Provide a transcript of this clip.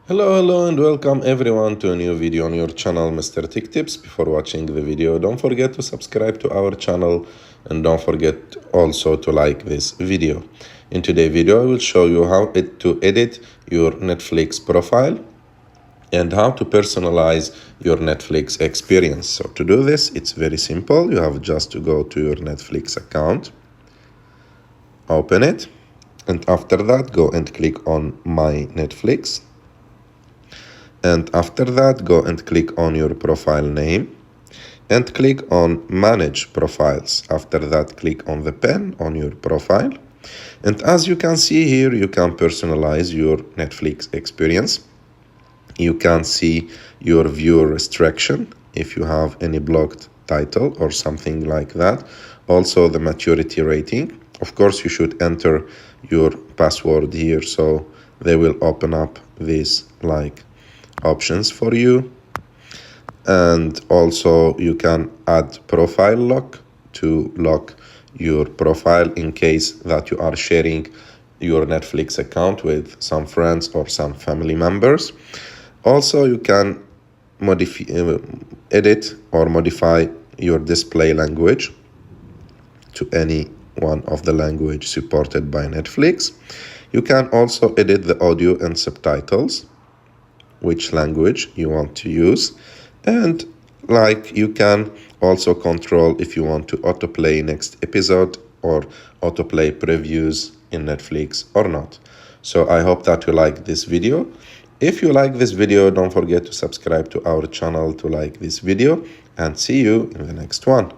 Hello and welcome everyone to a new video on your channel, Mr. Tech Tips. Before watching the video, don't forget to subscribe to our channel and don't forget also to like this video. In today's video, I will show you how to edit your Netflix profile and how to personalize your Netflix experience. So to do this, it's very simple. You have just to go to your Netflix account, open it, and after that, go and click on My Netflix. And after that, go and click on your profile name and click on Manage Profiles. After that, click on the pen on your profile. And as you can see here, you can personalize your Netflix experience. You can see your viewer restriction if you have any blocked title or something like that. Also the maturity rating. Of course, you should enter your password here so they will open up these options for you. And also you can add profile lock to lock your profile in case that you are sharing your Netflix account with some friends or some family members. Also you can edit or modify your display language to any one of the language supported by Netflix. You can also edit the audio and subtitles, which language you want to use, and you can also control if you want to autoplay next episode or autoplay previews in Netflix or not. So I hope that you like this video. If you like this video, don't forget to subscribe to our channel to like this video, and see you in the next one.